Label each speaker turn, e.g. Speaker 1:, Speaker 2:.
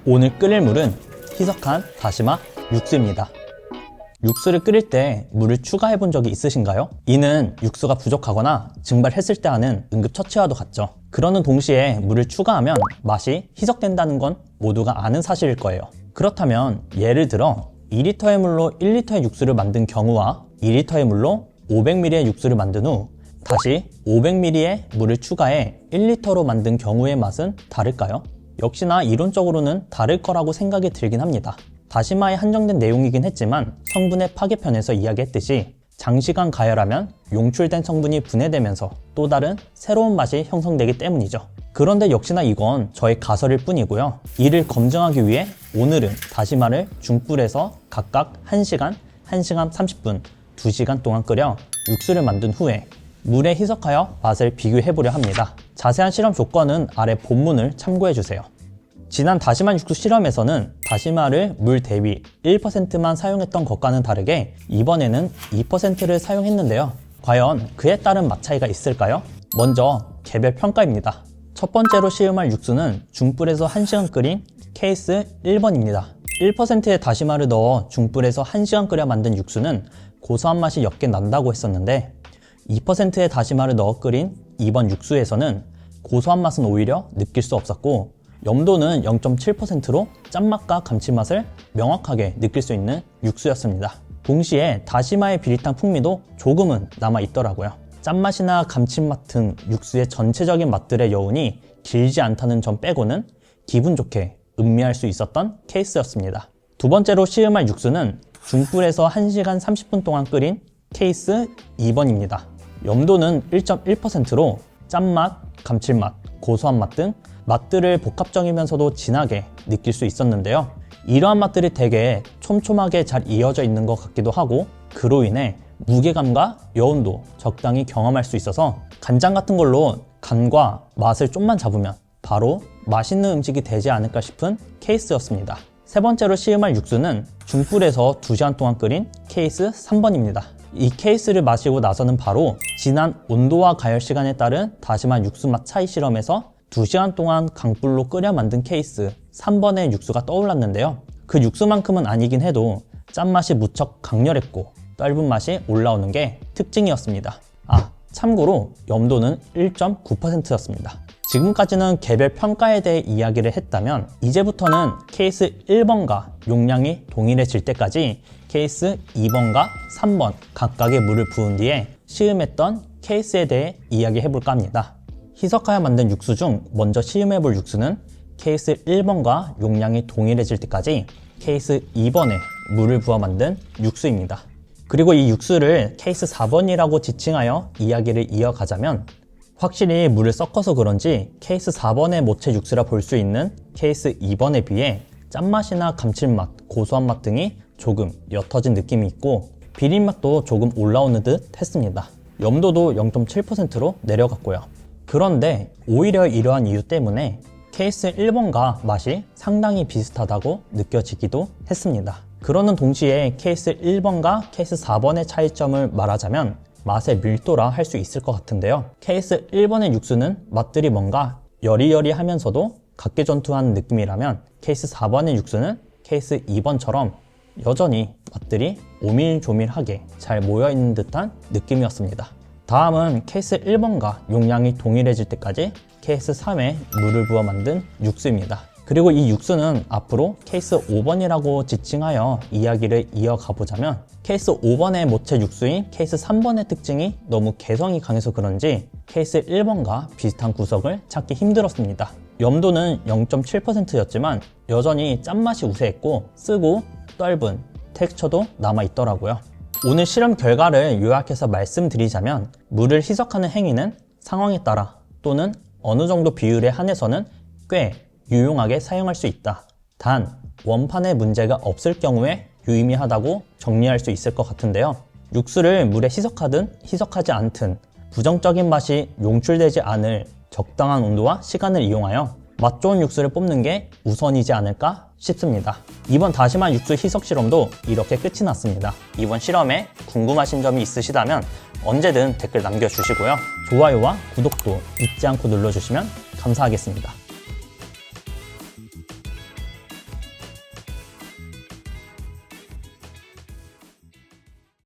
Speaker 1: 오늘 끓일 물은 희석한 다시마 육수입니다. 육수를 끓일 때 물을 추가해 본 적이 있으신가요? 이는 육수가 부족하거나 증발했을 때 하는 응급처치와도 같죠. 그러는 동시에 물을 추가하면 맛이 희석된다는 건 모두가 아는 사실일 거예요. 그렇다면 예를 들어 2리터의 물로 1리터의 육수를 만든 경우와 2리터의 물로 500ml의 육수를 만든 후 다시 500ml의 물을 추가해 1리터로 만든 경우의 맛은 다를까요? 역시나 이론적으로는 다를 거라고 생각이 들긴 합니다. 다시마의 한정된 내용이긴 했지만 성분의 파괴편에서 이야기했듯이 장시간 가열하면 용출된 성분이 분해되면서 또 다른 새로운 맛이 형성되기 때문이죠. 그런데 역시나 이건 저의 가설일 뿐이고요. 이를 검증하기 위해 오늘은 다시마를 중불에서 각각 1시간, 1시간 30분, 2시간 동안 끓여 육수를 만든 후에 물에 희석하여 맛을 비교해보려 합니다. 자세한 실험 조건은 아래 본문을 참고해주세요. 지난 다시마 육수 실험에서는 다시마를 물 대비 1%만 사용했던 것과는 다르게 이번에는 2%를 사용했는데요. 과연 그에 따른 맛 차이가 있을까요? 먼저 개별 평가입니다. 첫 번째로 시음할 육수는 중불에서 1시간 끓인 케이스 1번입니다. 1%의 다시마를 넣어 중불에서 1시간 끓여 만든 육수는 고소한 맛이 옅게 난다고 했었는데 2%의 다시마를 넣어 끓인 2번 육수에서는 고소한 맛은 오히려 느낄 수 없었고 염도는 0.7%로 짠맛과 감칠맛을 명확하게 느낄 수 있는 육수였습니다. 동시에 다시마의 비릿한 풍미도 조금은 남아있더라고요. 짠맛이나 감칠맛 등 육수의 전체적인 맛들의 여운이 길지 않다는 점 빼고는 기분 좋게 음미할 수 있었던 케이스였습니다. 두 번째로 시음할 육수는 중불에서 1시간 30분 동안 끓인 케이스 2번입니다. 염도는 1.1%로 짠맛, 감칠맛, 고소한 맛 등 맛들을 복합적이면서도 진하게 느낄 수 있었는데요. 이러한 맛들이 되게 촘촘하게 잘 이어져 있는 것 같기도 하고 그로 인해 무게감과 여운도 적당히 경험할 수 있어서 간장 같은 걸로 간과 맛을 좀만 잡으면 바로 맛있는 음식이 되지 않을까 싶은 케이스였습니다. 세 번째로 시음할 육수는 중불에서 2시간 동안 끓인 케이스 3번입니다. 이 케이스를 마시고 나서는 바로 지난 온도와 가열 시간에 따른 다시마 육수 맛 차이 실험에서 2시간 동안 강불로 끓여 만든 케이스 3번의 육수가 떠올랐는데요. 그 육수만큼은 아니긴 해도 짠맛이 무척 강렬했고 떫은 맛이 올라오는 게 특징이었습니다. 참고로 염도는 1.9%였습니다. 지금까지는 개별 평가에 대해 이야기를 했다면 이제부터는 케이스 1번과 용량이 동일해질 때까지 케이스 2번과 3번 각각의 물을 부은 뒤에 시음했던 케이스에 대해 이야기해볼까 합니다. 희석하여 만든 육수 중 먼저 시음해볼 육수는 케이스 1번과 용량이 동일해질 때까지 케이스 2번에 물을 부어 만든 육수입니다. 그리고 이 육수를 케이스 4번이라고 지칭하여 이야기를 이어가자면 확실히 물을 섞어서 그런지 케이스 4번의 모체 육수라 볼 수 있는 케이스 2번에 비해 짠맛이나 감칠맛, 고소한 맛 등이 조금 옅어진 느낌이 있고 비린맛도 조금 올라오는 듯 했습니다. 염도도 0.7%로 내려갔고요. 그런데 오히려 이러한 이유 때문에 케이스 1번과 맛이 상당히 비슷하다고 느껴지기도 했습니다. 그러는 동시에 케이스 1번과 케이스 4번의 차이점을 말하자면 맛의 밀도라 할 수 있을 것 같은데요. 케이스 1번의 육수는 맛들이 뭔가 여리여리하면서도 각개전투한 느낌이라면 케이스 4번의 육수는 케이스 2번처럼 여전히 맛들이 오밀조밀하게 잘 모여있는 듯한 느낌이었습니다. 다음은 케이스 1번과 용량이 동일해질 때까지 케이스 3에 물을 부어 만든 육수입니다. 그리고 이 육수는 앞으로 케이스 5번이라고 지칭하여 이야기를 이어가 보자면 케이스 5번의 모체 육수인 케이스 3번의 특징이 너무 개성이 강해서 그런지 케이스 1번과 비슷한 구석을 찾기 힘들었습니다. 염도는 0.7%였지만 여전히 짠맛이 우세했고 쓰고 떫은 텍스처도 남아있더라고요. 오늘 실험 결과를 요약해서 말씀드리자면 물을 희석하는 행위는 상황에 따라 또는 어느 정도 비율에 한해서는 꽤 유용하게 사용할 수 있다. 단 원판에 문제가 없을 경우에 유의미하다고 정리할 수 있을 것 같은데요. 육수를 물에 희석하든 희석하지 않든 부정적인 맛이 용출되지 않을 적당한 온도와 시간을 이용하여 맛 좋은 육수를 뽑는 게 우선이지 않을까 싶습니다. 이번 다시마 육수 희석 실험도 이렇게 끝이 났습니다. 이번 실험에 궁금하신 점이 있으시다면 언제든 댓글 남겨주시고요. 좋아요와 구독도 잊지 않고 눌러주시면 감사하겠습니다.